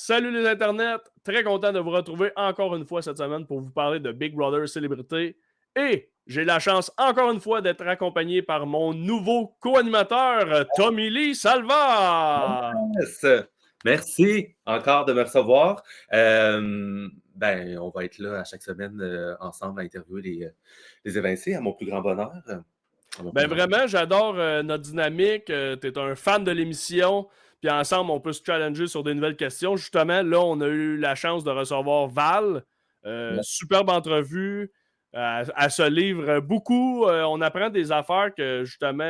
Salut les internets, très content de vous retrouver encore une fois cette semaine pour vous parler de Big Brother Célébrité. Et j'ai la chance encore une fois d'être accompagné par mon nouveau co-animateur, Tommy Lee Salva. Yes! Merci encore de me recevoir. On va être là à chaque semaine ensemble à interviewer les évincés à mon plus grand bonheur. Ben vraiment, j'adore notre dynamique. T'es un fan de l'émission. Puis ensemble, on peut se challenger sur des nouvelles questions. Justement, là, on a eu la chance de recevoir Val. Ouais. Superbe entrevue. Elle se livre beaucoup. On apprend des affaires que, justement,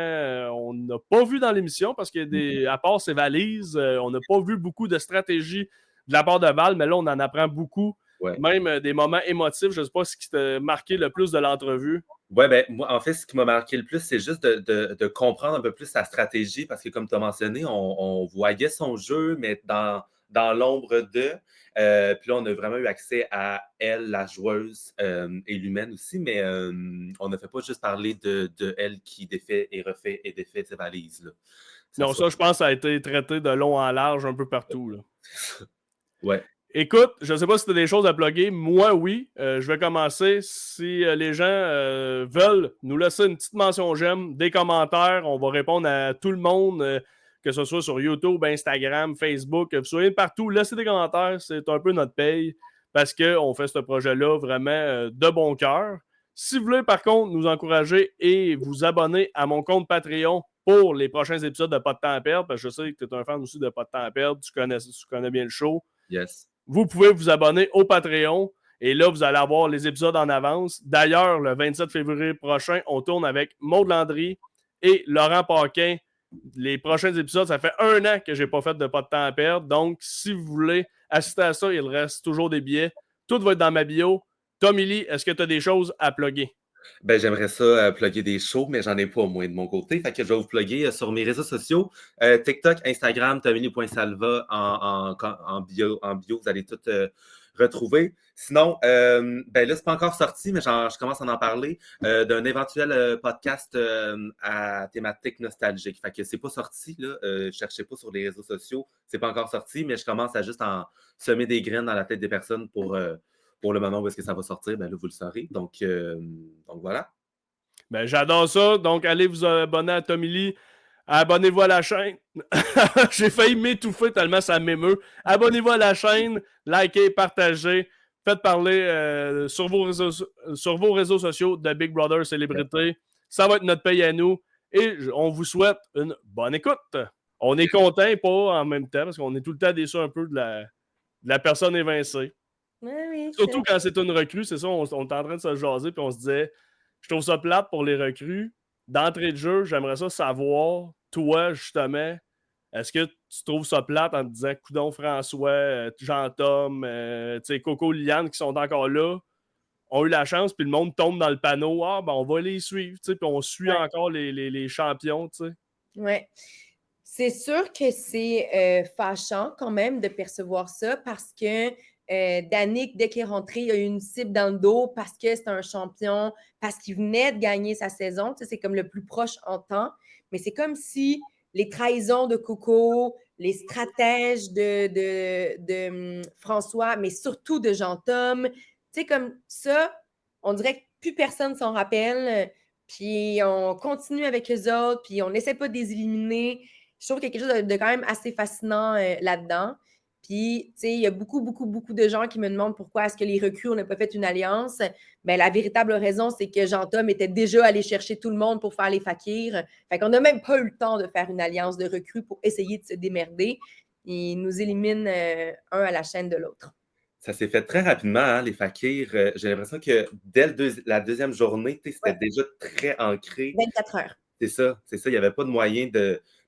on n'a pas vues dans l'émission parce qu'à part ses valises, on n'a pas vu beaucoup de stratégies de la part de Val. Mais là, on en apprend beaucoup. Ouais. Même des moments émotifs. Je ne sais pas ce qui t'a marqué le plus de l'entrevue. Ouais, moi, en fait, ce qui m'a marqué le plus, c'est juste de comprendre un peu plus sa stratégie, parce que comme tu as mentionné, on voyait son jeu, mais dans l'ombre de. Puis là, on a vraiment eu accès à elle, la joueuse, et l'humaine aussi, mais on ne fait pas juste parler de elle qui défait et refait et défait ses valises. Là. Non, ça, je pense que ça a été traité de long en large un peu partout. Là. Ouais. Écoute, je ne sais pas si tu as des choses à plugger. Moi, oui. Je vais commencer. Si les gens veulent nous laisser une petite mention j'aime, des commentaires, on va répondre à tout le monde, que ce soit sur YouTube, Instagram, Facebook, que vous soyez partout. Laissez des commentaires, c'est un peu notre paye parce qu'on fait ce projet-là vraiment de bon cœur. Si vous voulez, par contre, nous encourager et vous abonner à mon compte Patreon pour les prochains épisodes de Pas de temps à perdre, parce que je sais que tu es un fan aussi de Pas de temps à perdre, tu connais bien le show. Yes. Vous pouvez vous abonner au Patreon et là, vous allez avoir les épisodes en avance. D'ailleurs, le 27 février prochain, on tourne avec Maud Landry et Laurent Paquin. Les prochains épisodes, ça fait 1 an que j'ai pas fait de Pas de temps à perdre. Donc, si vous voulez assister à ça, il reste toujours des billets. Tout va être dans ma bio. Tommy Lee, est-ce que tu as des choses à plugger? J'aimerais ça plugger des shows, mais j'en ai pas au moins de mon côté. Fait que je vais vous plugger sur mes réseaux sociaux. TikTok, Instagram, tommy.salva en bio, vous allez tout retrouver. Sinon, là, c'est pas encore sorti, mais je commence à en parler d'un éventuel podcast à thématique nostalgique. Fait que c'est pas sorti, là. Cherchez pas sur les réseaux sociaux. C'est pas encore sorti, mais je commence à juste en semer des graines dans la tête des personnes pour le moment où est-ce que ça va sortir, là, vous le saurez. Donc voilà. J'adore ça. Donc, allez vous abonner à Tommy Lee. Abonnez-vous à la chaîne. J'ai failli m'étouffer tellement ça m'émeut. Abonnez-vous à la chaîne, likez, partagez. Faites parler sur vos réseaux sociaux de Big Brother Célébrité. Ça va être notre paye à nous. Et on vous souhaite une bonne écoute. On est content et pas en même temps parce qu'on est tout le temps déçu un peu de la personne évincée. Oui, Surtout quand c'est une recrue, c'est ça, on est en train de se jaser puis on se disait, je trouve ça plate pour les recrues. D'entrée de jeu, j'aimerais ça savoir, toi, justement, est-ce que tu trouves ça plate en te disant Coudon François, Jean-Tom, Coco Liane qui sont encore là, ont eu la chance, puis le monde tombe dans le panneau. Ah, ben on va les suivre, puis on suit encore les champions, tu sais. Ouais. C'est sûr que c'est fâchant quand même de percevoir ça parce que Danick, dès qu'il est rentré, il a eu une cible dans le dos parce que c'est un champion, parce qu'il venait de gagner sa saison. Tu sais, c'est comme le plus proche en temps. Mais c'est comme si les trahisons de Coco, les stratèges de François, mais surtout de Jean-Tom, tu sais, comme ça, on dirait que plus personne s'en rappelle. Puis on continue avec eux autres, puis on n'essaie pas de les éliminer. Je trouve qu'il y a quelque chose de quand même assez fascinant là-dedans. Puis, tu sais, il y a beaucoup, beaucoup, beaucoup de gens qui me demandent pourquoi est-ce que les recrues, on n'a pas fait une alliance. Mais la véritable raison, c'est que Jean-Tom était déjà allé chercher tout le monde pour faire les fakirs. Fait qu'on n'a même pas eu le temps de faire une alliance de recrues pour essayer de se démerder. Ils nous éliminent un à la chaîne de l'autre. Ça s'est fait très rapidement, hein, les fakirs. J'ai l'impression que dès la deuxième journée, c'était déjà très ancré. 24 heures. C'est ça. Il n'y avait pas de moyen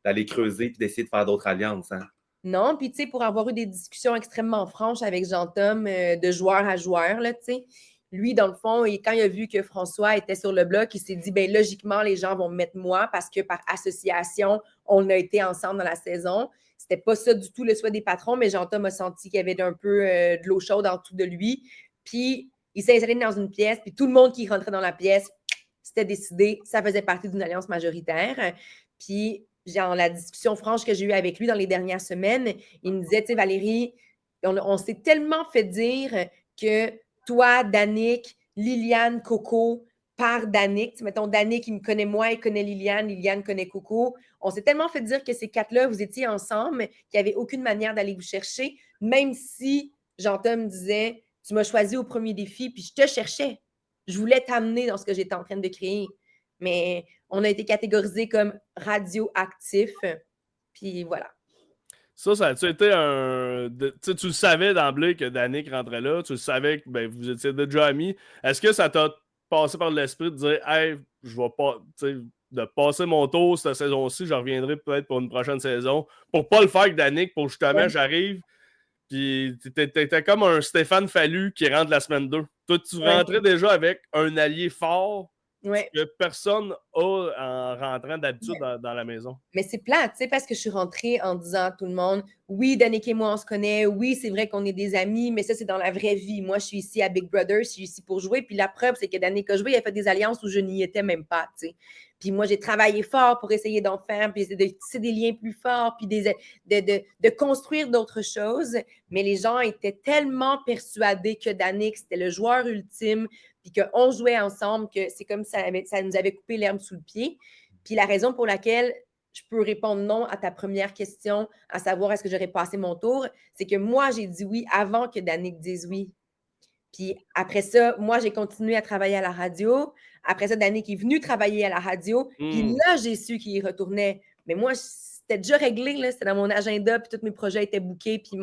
d'aller creuser et d'essayer de faire d'autres alliances. Hein. Non, puis tu sais, pour avoir eu des discussions extrêmement franches avec Jean-Tom, de joueur à joueur, là, tu sais, lui, dans le fond, quand il a vu que François était sur le bloc, il s'est dit, ben logiquement, les gens vont me mettre moi parce que par association, on a été ensemble dans la saison. C'était pas ça du tout le souhait des patrons, mais Jean-Tom a senti qu'il y avait un peu de l'eau chaude en dessous de lui. Puis, il s'est installé dans une pièce, puis tout le monde qui rentrait dans la pièce, c'était décidé, ça faisait partie d'une alliance majoritaire. Puis, genre, la discussion franche que j'ai eue avec lui dans les dernières semaines, il me disait, tu sais, Valérie, On s'est tellement fait dire que toi, Danick, Liliane, Coco, par Danick, mettons Danick, il me connaît moi, il connaît Liliane, Liliane connaît Coco. On s'est tellement fait dire que ces quatre-là, vous étiez ensemble, qu'il n'y avait aucune manière d'aller vous chercher, même si Jean-Tom me disait, tu m'as choisi au premier défi, puis je te cherchais. Je voulais t'amener dans ce que j'étais en train de créer. Mais on a été catégorisés comme radioactifs. Puis voilà. Ça a-tu été un. Tu le savais d'emblée que Danick rentrait là, tu le savais que vous étiez déjà amis. Est-ce que ça t'a passé par l'esprit de dire, hey, je vais pas. De passer mon tour cette saison-ci, je reviendrai peut-être pour une prochaine saison. Pour pas le faire avec Danick, pour justement, j'arrive. Puis t'étais comme un Stéphane Fallu qui rentre la semaine 2. Toi, tu rentrais déjà avec un allié fort que personne a en rentrant d'habitude dans la maison. Mais c'est plate, tu sais, parce que je suis rentrée en disant à tout le monde, oui, Danick et moi, on se connaît, oui, c'est vrai qu'on est des amis, mais ça, c'est dans la vraie vie. Moi, je suis ici à Big Brother, je suis ici pour jouer, puis la preuve, c'est que Danick a joué, il a fait des alliances où je n'y étais même pas, tu sais. Puis moi, j'ai travaillé fort pour essayer d'en faire, puis de tisser des liens plus forts, puis de construire d'autres choses, mais les gens étaient tellement persuadés que Danick, c'était le joueur ultime, puis qu'on jouait ensemble, que c'est comme ça nous avait coupé l'herbe sous le pied. Puis la raison pour laquelle je peux répondre non à ta première question, à savoir est-ce que j'aurais passé mon tour, c'est que moi, j'ai dit oui avant que Danick dise oui. Puis après ça, moi, j'ai continué à travailler à la radio. Après ça, Danick est venu travailler à la radio. Puis là, j'ai su qu'il y retournait. Mais moi, c'était déjà réglé, là. C'était dans mon agenda, puis tous mes projets étaient bookés, puis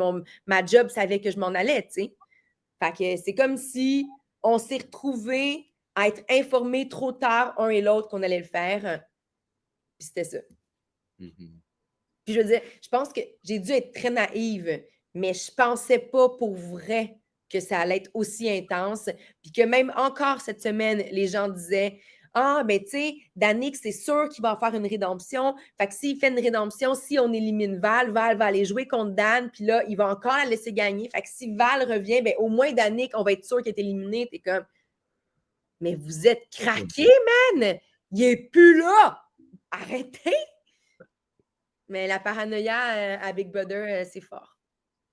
ma job savait que je m'en allais, tu sais. Fait que c'est comme si on s'est retrouvés à être informés trop tard, un et l'autre, qu'on allait le faire. Puis c'était ça. Puis je veux dire, je pense que j'ai dû être très naïve, mais je pensais pas pour vrai que ça allait être aussi intense. Puis que même encore cette semaine, les gens disaient ah, ben tu sais, Danick, c'est sûr qu'il va faire une rédemption. Fait que s'il fait une rédemption, si on élimine Val, Val va aller jouer contre Dan, puis là, il va encore la laisser gagner. Fait que si Val revient, ben au moins Danick, on va être sûr qu'il est éliminé. T'es comme, mais vous êtes craqués, man! Il est plus là! Arrêtez! Mais la paranoïa à Big Brother, c'est fort.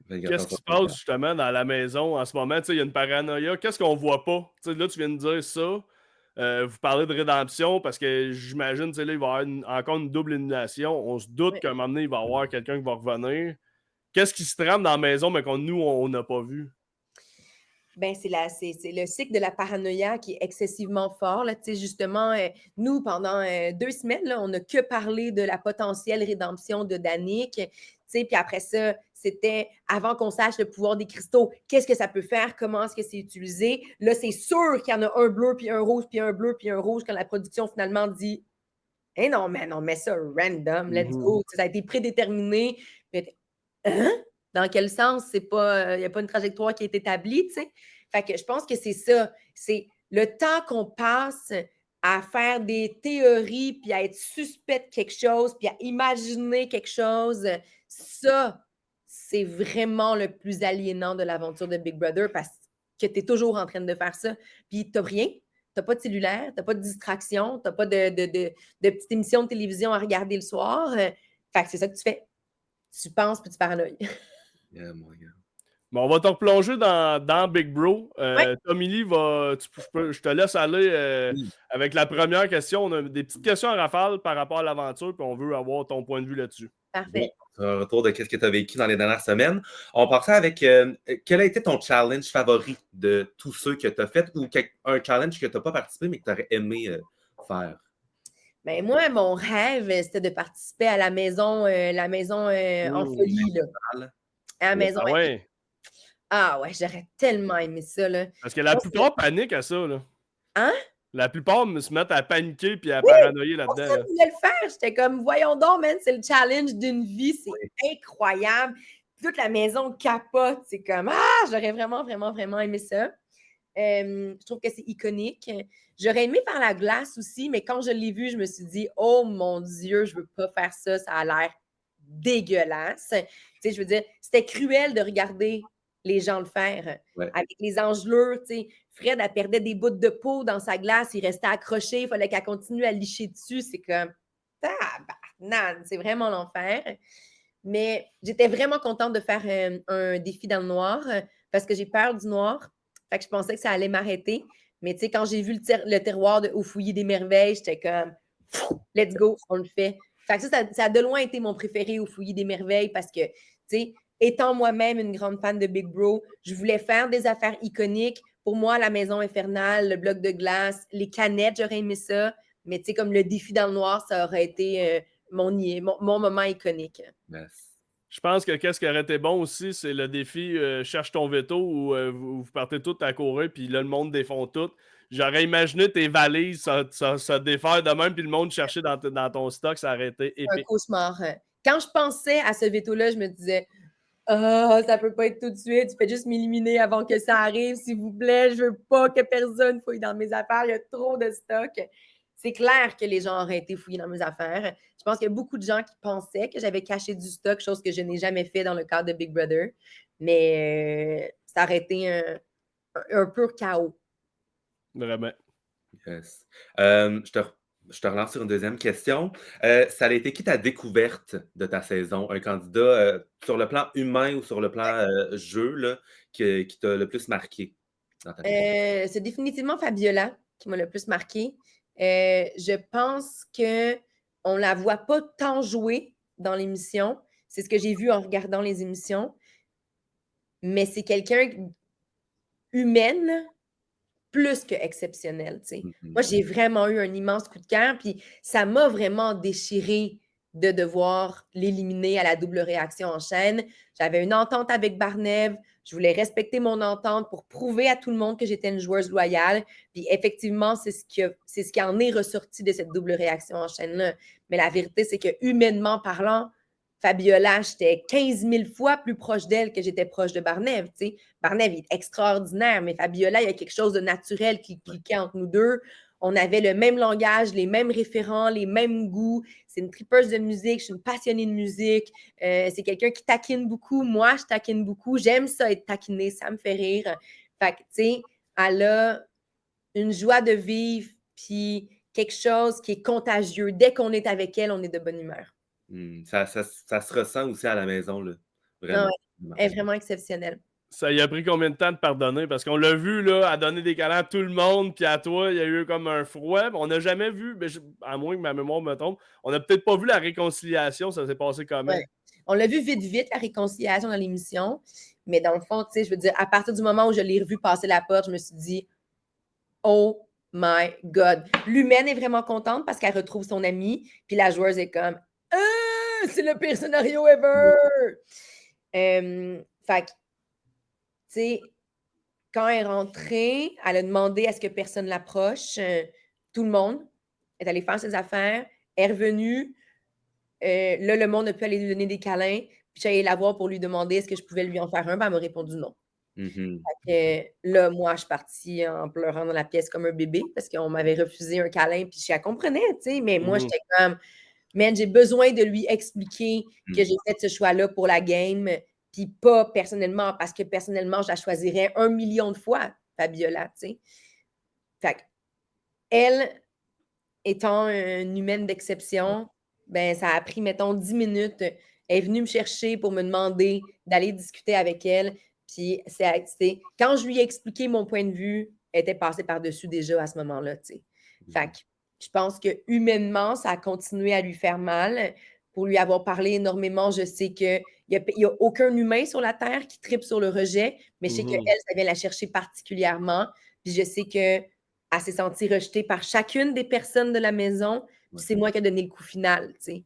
Qu'est-ce qui se passe justement dans la maison en ce moment? Il y a une paranoïa. Qu'est-ce qu'on voit pas? Là, tu viens de dire ça. Vous parlez de rédemption parce que j'imagine là, il va y avoir encore une double élimination. On se doute qu'à un moment donné, il va y avoir quelqu'un qui va revenir. Qu'est-ce qui se trame dans la maison, mais qu'on nous, on n'a pas vu? Ben, c'est le cycle de la paranoïa qui est excessivement fort. Là. Justement, nous, pendant 2 semaines, là, on n'a que parlé de la potentielle rédemption de Danick. Puis après ça, c'était avant qu'on sache le pouvoir des cristaux, qu'est-ce que ça peut faire, comment est-ce que c'est utilisé. Là, c'est sûr qu'il y en a un bleu, puis un rouge, puis un bleu, puis un rouge, quand la production finalement dit « Eh non, mais on met ça random, let's go. » Ça a été prédéterminé. Puis, hein? Dans quel sens? Il n'y a pas une trajectoire qui est établie, tu sais. Fait que je pense que c'est ça. C'est le temps qu'on passe à faire des théories, puis à être suspect de quelque chose, puis à imaginer quelque chose. Ça, c'est vraiment le plus aliénant de l'aventure de Big Brother parce que tu es toujours en train de faire ça. Puis tu n'as rien. Tu n'as pas de cellulaire, tu n'as pas de distraction, tu n'as pas de petite émission de télévision à regarder le soir. Fait que c'est ça que tu fais. Tu penses puis tu paranoïes. Bon, on va te replonger dans Big Bro. Tommy Lee, je te laisse aller avec la première question. On a des petites questions à rafale par rapport à l'aventure, puis on veut avoir ton point de vue là-dessus. Parfait. Bon, un retour de ce que tu as vécu dans les dernières semaines. On partait avec quel a été ton challenge favori de tous ceux que tu as fait ou un challenge que tu n'as pas participé mais que tu aurais aimé faire? Ben moi, mon rêve, c'était de participer à la maison en folie. Là. À la maison. Ah ouais? Ah ouais, j'aurais tellement aimé ça. Là. Parce que la plupart paniquent à ça. Là. Hein? La plupart se mettent à paniquer et à paranoïer là-dedans. Pour ça, je voulais le faire. J'étais comme, voyons donc, man, c'est le challenge d'une vie. C'est incroyable. Toute la maison capote. C'est comme, j'aurais vraiment, vraiment, vraiment aimé ça. Je trouve que c'est iconique. J'aurais aimé faire la glace aussi, mais quand je l'ai vu, je me suis dit, oh mon Dieu, je veux pas faire ça. Ça a l'air dégueulasse. Tu sais, je veux dire, c'était cruel de regarder les gens le faire. Avec les engelures, tu sais. Fred, elle perdait des bouts de peau dans sa glace, il restait accroché, il fallait qu'elle continue à licher dessus. C'est comme, tabarnane, c'est vraiment l'enfer. Mais j'étais vraiment contente de faire un défi dans le noir parce que j'ai peur du noir. Fait que je pensais que ça allait m'arrêter. Mais tu sais, quand j'ai vu le terroir au fouillis des merveilles, j'étais comme let's go, on le fait. Fait que ça a de loin été mon préféré au fouillis des merveilles parce que, tu sais, étant moi-même une grande fan de Big Bro, je voulais faire des affaires iconiques. Pour moi, la maison infernale, le bloc de glace, les canettes, j'aurais aimé ça. Mais tu sais, comme le défi dans le noir, ça aurait été mon moment iconique. Yes. Je pense que qu'est-ce qui aurait été bon aussi, c'est le défi cherche ton veto où vous partez tous à courir, puis là, le monde défend tout. J'aurais imaginé tes valises se défaire de même, puis le monde chercher dans ton stock, ça aurait été Un épique. cauchemar. Quand je pensais à ce veto-là, je me disais ah, ça peut pas être tout de suite. Tu fais juste m'éliminer avant que ça arrive, s'il vous plaît. Je veux pas que personne fouille dans mes affaires. Il y a trop de stock. C'est clair que les gens auraient été fouillés dans mes affaires. Je pense qu'il y a beaucoup de gens qui pensaient que j'avais caché du stock, chose que je n'ai jamais fait dans le cadre de Big Brother. Mais ça aurait été un pur chaos. Vraiment. Yes. Je te relance sur une deuxième question. Ça a été qui ta découverte de ta saison? Un candidat sur le plan humain ou sur le plan jeu là, qui t'a le plus marqué dans ta saison? C'est définitivement Fabiola qui m'a le plus marqué. Je pense qu'on ne la voit pas tant jouer dans l'émission. C'est ce que j'ai vu en regardant les émissions. Mais c'est quelqu'un humaine plus que exceptionnel. Moi, j'ai vraiment eu un immense coup de cœur, puis ça m'a vraiment déchiré de devoir l'éliminer à la double réaction en chaîne. J'avais une entente avec Barnev, je voulais respecter mon entente pour prouver à tout le monde que j'étais une joueuse loyale. Puis effectivement, c'est ce qui en est ressorti de cette double réaction en chaîne-là. Mais la vérité, c'est que humainement parlant, Fabiola, j'étais 15 000 fois plus proche d'elle que j'étais proche de Barnev. T'sais. Barnev est extraordinaire, mais Fabiola, il y a quelque chose de naturel qui cliquait entre nous deux. On avait le même langage, les mêmes référents, les mêmes goûts. C'est une tripeuse de musique, je suis une passionnée de musique. C'est quelqu'un qui taquine beaucoup. Moi, je taquine beaucoup. J'aime ça être taquinée, ça me fait rire. Fait que, tu sais, elle a une joie de vivre, puis quelque chose qui est contagieux. Dès qu'on est avec elle, on est de bonne humeur. Ça se ressent aussi à la maison, là. Ah Vraiment. ouais, elle est vraiment exceptionnelle. Ça y a pris combien de temps de pardonner? Parce qu'on l'a vu, là, à donner des câlins à tout le monde, puis à toi, il y a eu comme un froid. On n'a jamais vu, mais à moins que ma mémoire me trompe, on n'a peut-être pas vu la réconciliation, ça s'est passé comment? Ouais. On l'a vu vite, la réconciliation dans l'émission. Mais dans le fond, tu sais, je veux dire, à partir du moment où je l'ai revu passer la porte, je me suis dit, oh my God. L'humaine est vraiment contente parce qu'elle retrouve son amie, puis la joueuse est comme, ah, c'est le pire scénario ever! Fait que, tu sais, quand elle est rentrée, elle a demandé à ce que personne l'approche. Tout le monde est allé faire ses affaires, est revenu. Là, le monde a pu aller lui donner des câlins. Puis je suis allée la voir pour lui demander est-ce que je pouvais lui en faire un. Ben, elle m'a répondu non. Là, moi, je suis partie en pleurant dans la pièce comme un bébé parce qu'on m'avait refusé un câlin. Puis je la comprenais, tu sais. Mais moi, j'étais comme, man, j'ai besoin de lui expliquer que j'ai fait ce choix-là pour la game. Puis pas personnellement, parce que personnellement, je la choisirais 1 million de fois, Fabiola, tu sais. Fait elle, étant une humaine d'exception, ben ça a pris, mettons, 10 minutes. Elle est venue me chercher pour me demander d'aller discuter avec elle. Puis quand je lui ai expliqué mon point de vue, elle était passée par-dessus déjà à ce moment-là, tu sais. Fait que je pense que humainement, ça a continué à lui faire mal. Pour lui avoir parlé énormément, je sais qu'il n'y a aucun humain sur la Terre qui tripe sur le rejet, mais je sais qu'elle, ça vient la chercher particulièrement. Puis je sais qu'elle s'est sentie rejetée par chacune des personnes de la maison. Puis c'est moi qui ai donné le coup final, tu sais.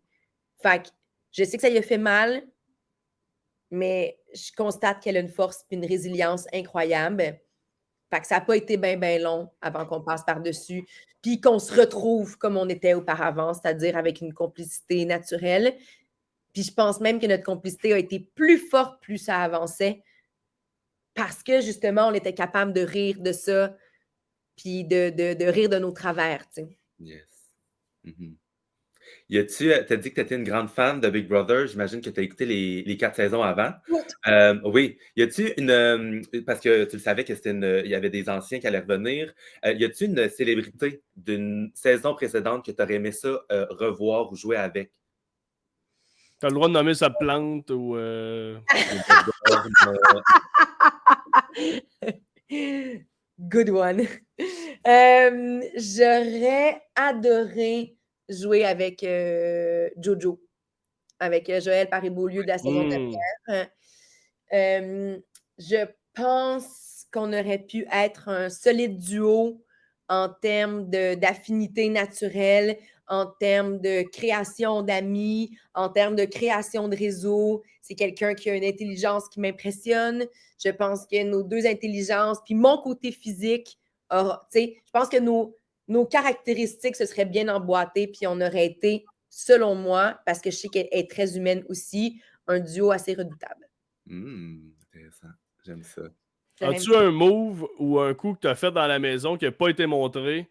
Fait que je sais que ça lui a fait mal, mais je constate qu'elle a une force et une résilience incroyable. Fait que ça n'a pas été bien long avant qu'on passe par-dessus, puis qu'on se retrouve comme on était auparavant, c'est-à-dire avec une complicité naturelle. Puis je pense même que notre complicité a été plus forte plus ça avançait, parce que justement, on était capable de rire de ça, puis de rire de nos travers, tu sais. Yes. T'as dit que tu étais une grande fan de Big Brother. J'imagine que tu as écouté les 4 saisons avant. Oui. Y a-tu parce que tu le savais que il y avait des anciens qui allaient revenir. Y a-tu une célébrité d'une saison précédente que tu aurais aimé ça revoir ou jouer avec? T'as le droit de nommer sa plante ou... Good one. J'aurais adoré jouer avec Jojo, avec Joël Paris-Beaulieu de la saison dernière. Je pense qu'on aurait pu être un solide duo en termes d'affinité naturelle, en termes de création d'amis, en termes de création de réseau. C'est quelqu'un qui a une intelligence qui m'impressionne. Je pense que nos deux intelligences, puis mon côté physique, je pense que nos caractéristiques se seraient bien emboîtées, puis on aurait été, selon moi, parce que je sais qu'elle est très humaine aussi, un duo assez redoutable. Intéressant. J'aime ça. As-tu un move ou un coup que tu as fait dans la maison qui n'a pas été montré,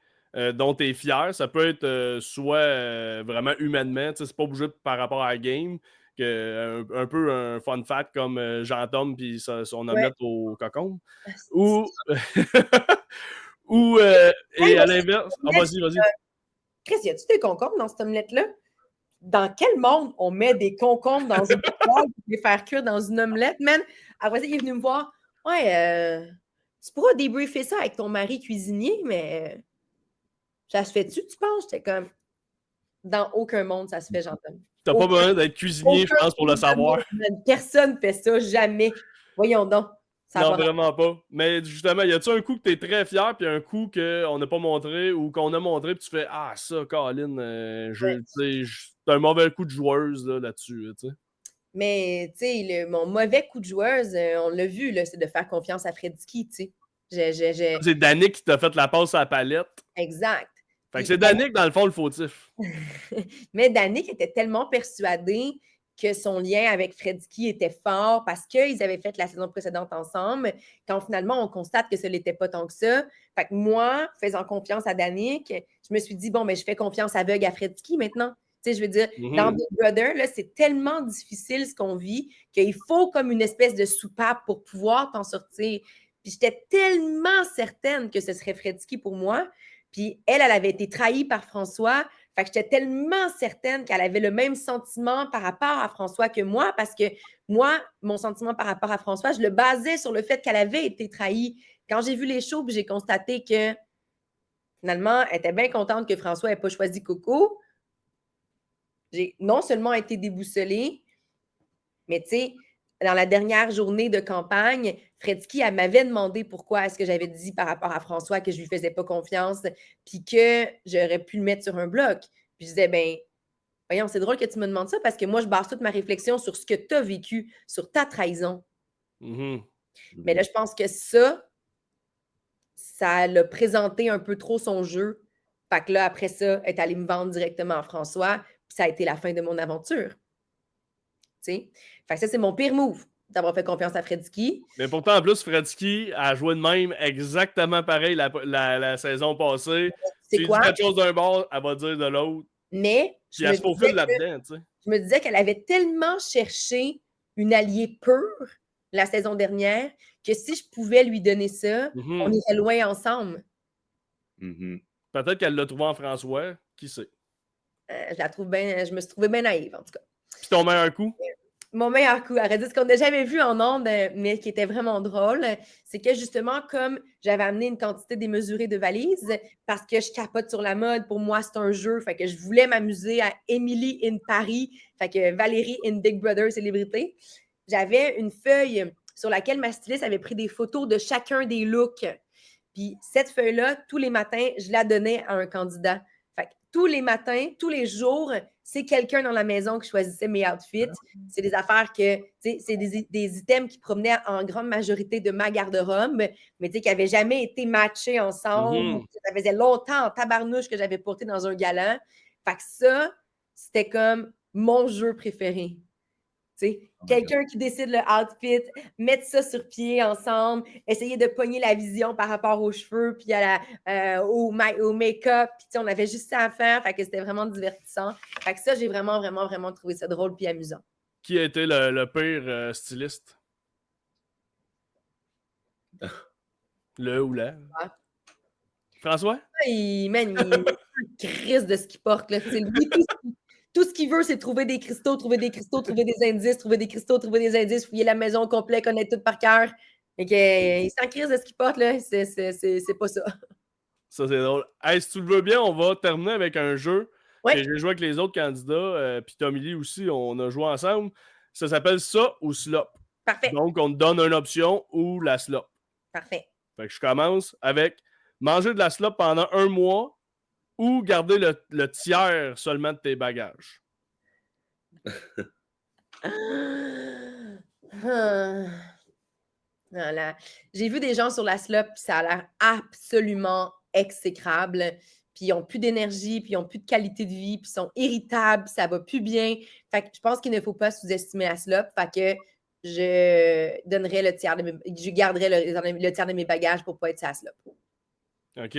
dont tu es fier? Ça peut être soit vraiment humainement, c'est pas obligé par rapport à la game, un peu un fun fact comme Jean-Tom puis son omelette au cocon. Ou, et à l'inverse... Ah, vas-y. Chris, y a-tu des concombres dans cette omelette-là? Dans quel monde on met des concombres dans une poêle pour les faire cuire dans une omelette, man? Après ça, il est venu me voir. Ouais, tu pourras débriefer ça avec ton mari cuisinier, mais ça se fait-tu, tu penses? J'étais comme, dans aucun monde, ça se fait, j'entends. T'as pas besoin d'être cuisinier, je pense, pour le savoir. Personne fait ça, jamais. Voyons donc. Non, vraiment pas. Mais justement, y a-tu un coup que t'es très fier, puis un coup qu'on n'a pas montré ou qu'on a montré, puis tu fais ah, ça, Colin, c'est un mauvais coup de joueuse là-dessus, tu sais. Mais, tu sais, mon mauvais coup de joueuse, on l'a vu, là, c'est de faire confiance à Fredski, tu sais. C'est Danick qui t'a fait la passe à la palette. Exact. Fait que c'est Danick, dans le fond, le fautif. Mais Danick était tellement persuadé que son lien avec Fredski était fort parce qu'ils avaient fait la saison précédente ensemble, quand finalement, on constate que ce n'était pas tant que ça. Fait que moi, faisant confiance à Danick, je me suis dit, bon, mais je fais confiance aveugle à Fredski maintenant. Tu sais, je veux dire, dans Big Brother, là, c'est tellement difficile ce qu'on vit qu'il faut comme une espèce de soupape pour pouvoir t'en sortir. Puis j'étais tellement certaine que ce serait Fredski pour moi. Puis elle avait été trahie par François. Fait que j'étais tellement certaine qu'elle avait le même sentiment par rapport à François que moi, parce que moi, mon sentiment par rapport à François, je le basais sur le fait qu'elle avait été trahie. Quand j'ai vu les shows, j'ai constaté que finalement, elle était bien contente que François n'ait pas choisi Coco. J'ai non seulement été déboussolée, mais tu sais, dans la dernière journée de campagne, Fredski, elle m'avait demandé pourquoi est-ce que j'avais dit par rapport à François que je lui faisais pas confiance, puis que j'aurais pu le mettre sur un bloc. Puis je disais, ben, voyons, c'est drôle que tu me demandes ça parce que moi, je base toute ma réflexion sur ce que tu as vécu, sur ta trahison. Mais là, je pense que ça l'a présenté un peu trop son jeu. Fait que là, après ça, elle est allée me vendre directement à François, puis ça a été la fin de mon aventure. T'sais? Fait que ça, c'est mon pire move, d'avoir fait confiance à Fredski. Mais pourtant, en plus, Fredski a joué de même exactement pareil la saison passée. C'est quoi? Si quelque chose d'un bord, elle va dire de l'autre. Mais puis elle se faufile là-dedans, tu sais. Je me disais qu'elle avait tellement cherché une alliée pure la saison dernière que si je pouvais lui donner ça, on irait loin ensemble. Peut-être qu'elle l'a trouvé en François, qui sait. Je me suis trouvée bien naïve, en tout cas. Puis ton meilleur coup? Mon meilleur coup, arrête de ce qu'on n'a jamais vu en ondes, mais qui était vraiment drôle, c'est que justement, comme j'avais amené une quantité démesurée de valises, parce que je capote sur la mode, pour moi, c'est un jeu, fait que je voulais m'amuser à Emily in Paris, fait que Valérie in Big Brother célébrité. J'avais une feuille sur laquelle ma styliste avait pris des photos de chacun des looks. Puis cette feuille-là, tous les matins, je la donnais à un candidat. Fait que tous les matins, tous les jours, c'est quelqu'un dans la maison qui choisissait mes outfits. C'est des affaires que, tu sais, c'est des items qui provenaient en grande majorité de ma garde-robe, mais tu sais, qui n'avaient jamais été matchés ensemble. Ça faisait longtemps en tabarnouche que j'avais porté dans un galant. Fait que ça, c'était comme mon jeu préféré. Quelqu'un qui décide le outfit, mettre ça sur pied ensemble, essayer de pogner la vision par rapport aux cheveux, puis au make-up, puis on avait juste ça à faire, fait que c'était vraiment divertissant. Fait que ça, j'ai vraiment, vraiment, vraiment trouvé ça drôle puis amusant. Qui a été le pire styliste? Le ou la? François? Il est une crise de ce qu'il porte, là. Lui, tout ce qu'il veut, c'est trouver des cristaux, trouver des cristaux, trouver des indices, trouver des cristaux, trouver des indices, fouiller la maison au complet, connaître tout par cœur. Fait que, il s'en crise de ce qu'il porte, là. C'est pas ça. Ça, c'est drôle. Hey, si tu le veux bien, on va terminer avec un jeu Ouais. que j'ai joué avec les autres candidats, puis Tommy Lee aussi, on a joué ensemble. Ça s'appelle ça ou slop. Parfait. Donc, on te donne une option ou la slop. Parfait. Fait que je commence avec manger de la slop pendant 1 mois ou garder le tiers seulement de tes bagages. Voilà. J'ai vu des gens sur la slop, puis ça a l'air absolument exécrable. Puis ils n'ont plus d'énergie, puis ils n'ont plus de qualité de vie, puis ils sont irritables, puis ça va plus bien. Fait que je pense qu'il ne faut pas sous-estimer la slop. Fait que je donnerais le tiers je garderais le tiers de mes bagages pour ne pas être sur la slop. OK.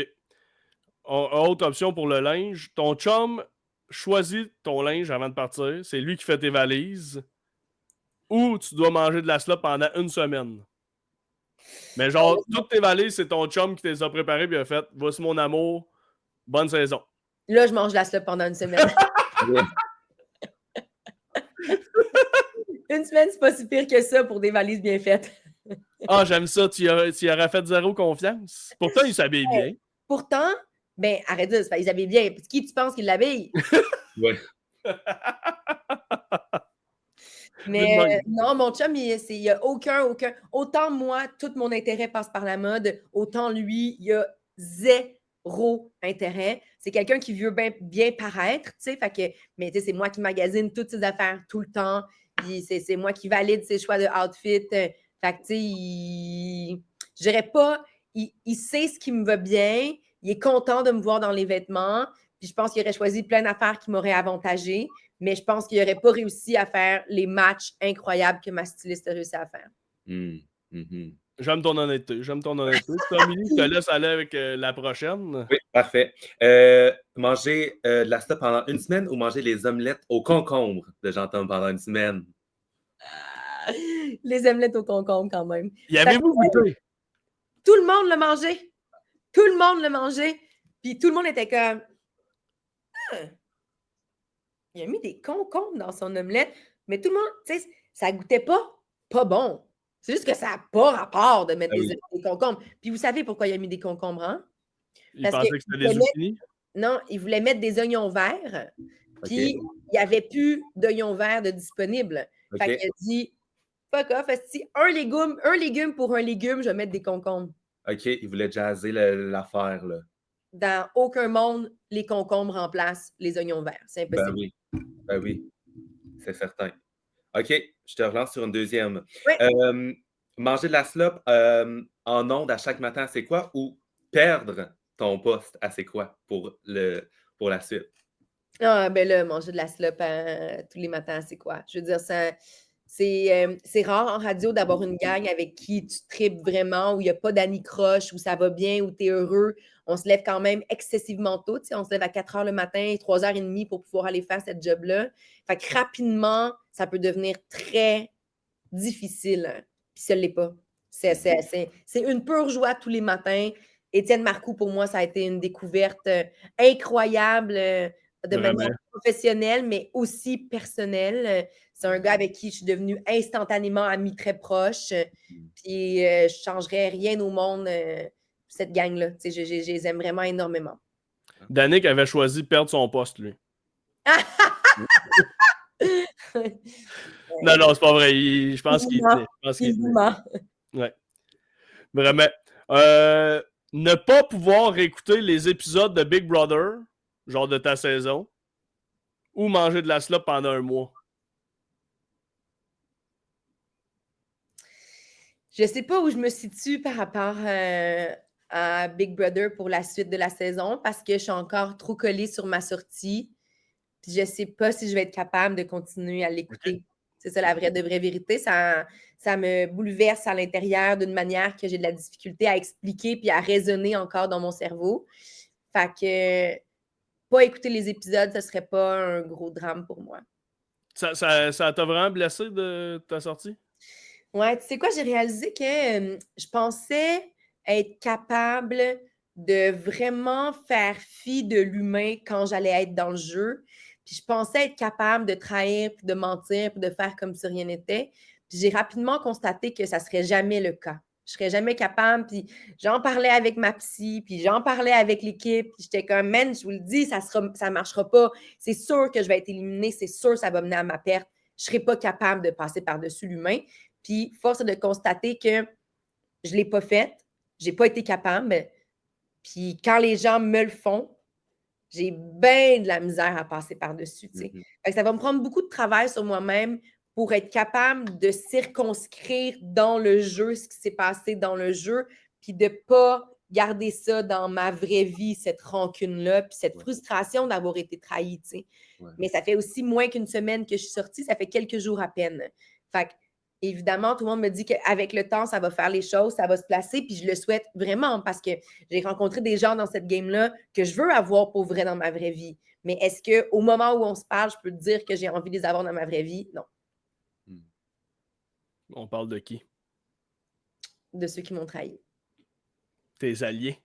Autre option pour le linge. Ton chum choisit ton linge avant de partir. C'est lui qui fait tes valises. Ou tu dois manger de la slop pendant 1 semaine. Mais genre, toutes tes valises, c'est ton chum qui les a préparées puis il a fait « Voici mon amour, bonne saison. » Là, je mange la slop pendant 1 semaine. Une semaine, c'est pas si pire que ça pour des valises bien faites. Ah, j'aime ça. Tu y aurais fait 0 confiance. Pourtant, il s'habille bien. Pourtant, ben arrête de dire, ils habillaient bien. Qui tu penses qu'il l'habille? Ouais. Mais non, mon chum, il n'y a aucun. Autant moi, tout mon intérêt passe par la mode, autant lui, il y a 0 intérêt. C'est quelqu'un qui veut bien paraître, tu sais. Mais tu sais, c'est moi qui magasine toutes ses affaires tout le temps. Puis c'est moi qui valide ses choix de outfit. Fait que, tu sais, je dirais pas, il sait ce qui me va bien. Il est content de me voir dans les vêtements. Puis je pense qu'il aurait choisi plein d'affaires qui m'auraient avantagé. Mais je pense qu'il n'aurait pas réussi à faire les matchs incroyables que ma styliste a réussi à faire. J'aime ton honnêteté. Tommy, je te laisse aller avec la prochaine. Oui, parfait. Manger de la slop pendant 1 semaine ou manger les omelettes au concombre de Jean-Tom pendant 1 semaine? Les omelettes au concombre, quand même. Y avez-vous goûté? Tout le monde l'a mangé. Tout le monde l'a mangé. Puis tout le monde était comme... Il a mis des concombres dans son omelette. Mais tout le monde, tu sais, ça goûtait pas bon. C'est juste que ça n'a pas rapport de mettre des concombres. Puis vous savez pourquoi il a mis des concombres, hein? Il pensait que c'était des zucchini? Non, il voulait mettre des oignons verts. Puis il n'y avait plus d'oignons verts de disponibles. Fait qu'il a dit, fuck off, un légume pour un légume, je vais mettre des concombres. OK, il voulait jazzer l'affaire, là. Dans aucun monde, les concombres remplacent les oignons verts. C'est impossible. Ben oui, c'est certain. OK, je te relance sur une deuxième. Oui. Manger de la slop en ondes à chaque matin, c'est quoi? Ou perdre ton poste à c'est quoi pour la suite? Ah, ben là, manger de la slop tous les matins, c'est quoi? Je veux dire, c'est rare en radio d'avoir une gang avec qui tu tripes vraiment, où il n'y a pas d'anicroche, où ça va bien, où tu es heureux. On se lève quand même excessivement tôt. On se lève à 4 h le matin, 3 h 30 pour pouvoir aller faire cette job-là. Fait que rapidement, ça peut devenir très difficile. Puis ça ne l'est pas. C'est une pure joie tous les matins. Étienne Marcoux, pour moi, ça a été une découverte incroyable de manière professionnelle, mais aussi personnelle. C'est un gars avec qui je suis devenue instantanément amie très proche. Puis je ne changerais rien au monde cette gang-là. Je les aime vraiment énormément. Danick avait choisi de perdre son poste, lui. Non, c'est pas vrai. Je pense qu'il tenait. Ouais. Vraiment. Ne pas pouvoir écouter les épisodes de Big Brother, genre de ta saison, ou manger de la slop pendant 1 mois. Je sais pas où je me situe par rapport à Big Brother pour la suite de la saison parce que je suis encore trop collée sur ma sortie. Puis je sais pas si je vais être capable de continuer à l'écouter. Okay. C'est ça la vraie vérité. Ça me bouleverse à l'intérieur d'une manière que j'ai de la difficulté à expliquer puis à raisonner encore dans mon cerveau. Fait que pas écouter les épisodes, ce serait pas un gros drame pour moi. Ça t'a vraiment blessé de ta sortie? Ouais, tu sais quoi, j'ai réalisé que je pensais être capable de vraiment faire fi de l'humain quand j'allais être dans le jeu. Puis je pensais être capable de trahir, puis de mentir, puis de faire comme si rien n'était. Puis j'ai rapidement constaté que ça ne serait jamais le cas. Je ne serais jamais capable. Puis j'en parlais avec ma psy, puis j'en parlais avec l'équipe. Puis j'étais comme, man, je vous le dis, ça ne marchera pas. C'est sûr que je vais être éliminée. C'est sûr que ça va mener à ma perte. Je ne serai pas capable de passer par-dessus l'humain. Puis force est de constater que je ne l'ai pas faite. Je n'ai pas été capable. Puis quand les gens me le font, j'ai bien de la misère à passer par-dessus. Fait que ça va me prendre beaucoup de travail sur moi-même pour être capable de circonscrire dans le jeu ce qui s'est passé dans le jeu, puis de ne pas garder ça dans ma vraie vie, cette rancune-là, puis cette frustration d'avoir été trahie. Mais ça fait aussi moins qu'une semaine que je suis sortie, ça fait quelques jours à peine. Fait que, évidemment, tout le monde me dit qu'avec le temps, ça va faire les choses, ça va se placer, puis je le souhaite vraiment parce que j'ai rencontré des gens dans cette game-là que je veux avoir pour vrai dans ma vraie vie. Mais est-ce qu'au moment où on se parle, je peux te dire que j'ai envie de les avoir dans ma vraie vie? Non. On parle de qui? De ceux qui m'ont trahi. Tes alliés.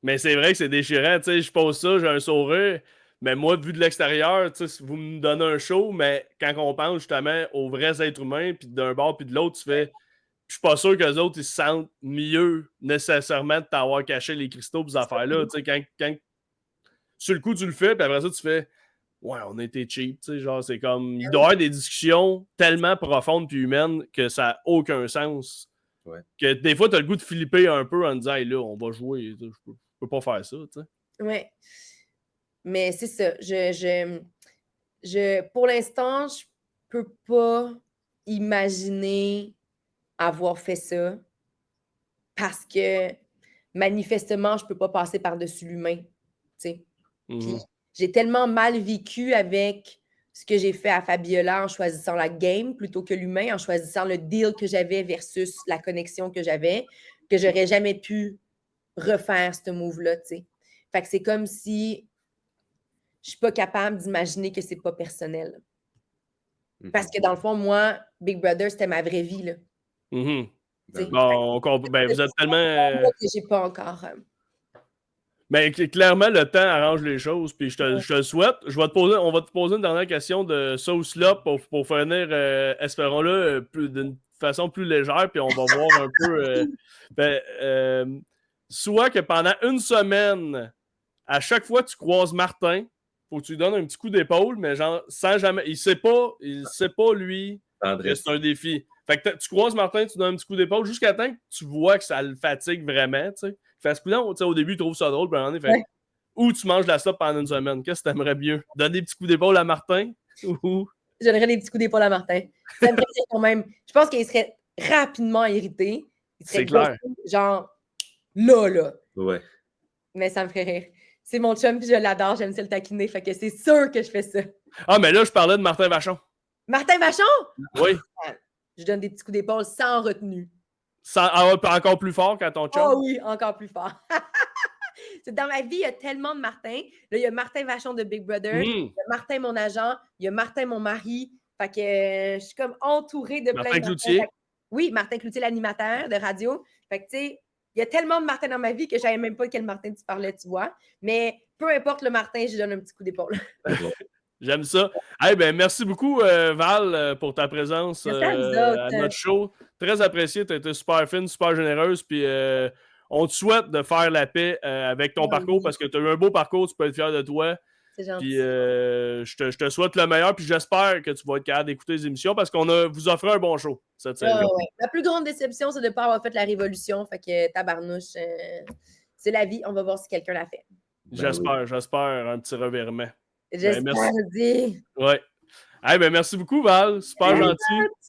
Mais c'est vrai que c'est déchirant, tu sais, je pose ça, j'ai un sourire, mais moi, vu de l'extérieur, tu sais, vous me donnez un show, mais quand on pense justement aux vrais êtres humains, puis d'un bord puis de l'autre, tu fais, je suis pas sûr qu'eux autres, ils se sentent mieux nécessairement de t'avoir caché les cristaux, ces affaires-là, tu sais, quand sur le coup, tu le fais, puis après ça, tu fais, ouais, on a été cheap, tu sais, genre, c'est comme, il doit y avoir des discussions tellement profondes puis humaines que ça n'a aucun sens. Ouais. Que des fois, tu as le goût de flipper un peu en disant, hey, là, on va jouer, je peux pas faire ça, tu sais. Ouais. Mais c'est ça. Pour l'instant, je peux pas imaginer avoir fait ça parce que manifestement, je peux pas passer par-dessus l'humain, tu sais. Puis j'ai tellement mal vécu avec ce que j'ai fait à Fabiola en choisissant la game plutôt que l'humain, en choisissant le deal que j'avais versus la connexion que j'avais, que j'aurais jamais pu refaire ce move-là, tu sais. Fait que c'est comme si je suis pas capable d'imaginer que c'est pas personnel. Parce que dans le fond, moi, Big Brother, c'était ma vraie vie, là. Bon, vous êtes tellement... que j'ai pas encore... Mais clairement, le temps arrange les choses, puis je te le souhaite. On va te poser une dernière question de sauce-là pour finir, espérons-le, d'une façon plus légère, puis on va voir un peu... soit que pendant une semaine, à chaque fois que tu croises Martin, faut que tu lui donnes un petit coup d'épaule, mais genre, sans jamais... Il sait pas, lui, que c'est un défi. Fait que tu croises Martin, tu donnes un petit coup d'épaule jusqu'à temps que tu vois que ça le fatigue vraiment, tu sais. Fait que au début, il trouve ça drôle, puis en effet, ou tu manges de la soupe pendant une semaine. Qu'est-ce que tu aimerais mieux? Donner des petits coups d'épaule à Martin? Ou... Je donnerais des petits coups d'épaule à Martin. Ça me ferait quand même. Je pense qu'il serait rapidement irrité. C'est clair. Genre, là. Ouais. Mais ça me ferait rire. C'est mon chum, puis je l'adore, j'aime ça le taquiner, fait que c'est sûr que je fais ça. Ah, mais là, je parlais de Martin Vachon. Martin Vachon? Oui. Je donne des petits coups d'épaule sans retenue. Encore plus fort qu'à ton chum? Oh oui, encore plus fort. Dans ma vie, il y a tellement de Martin. Là, il y a Martin Vachon de Big Brother, il y a Martin, mon agent, il y a Martin, mon mari. Fait que je suis comme entourée de plein de... Martin Cloutier? Oui, Martin Cloutier, l'animateur de radio. Fait que, tu sais, il y a tellement de Martin dans ma vie que je ne savais même pas quel Martin tu parlais, tu vois. Mais peu importe le Martin, je lui donne un petit coup d'épaule. J'aime ça. Hey, ben, merci beaucoup, Val, pour ta présence à notre show. Très apprécié. Tu as été super fine, super généreuse. Puis on te souhaite de faire la paix avec ton parcours parce que tu as eu un beau parcours. Tu peux être fier de toi. C'est gentil. Puis je te souhaite le meilleur. Puis j'espère que tu vas être capable d'écouter les émissions parce qu'on vous offre un bon show cette saison. Ouais. La plus grande déception, c'est de ne pas avoir fait la révolution. Fait que tabarnouche, c'est la vie. On va voir si quelqu'un l'a fait. J'espère un petit revirement. J'espère, dis. Ouais. Hey, ben merci beaucoup, Val. Super gentil.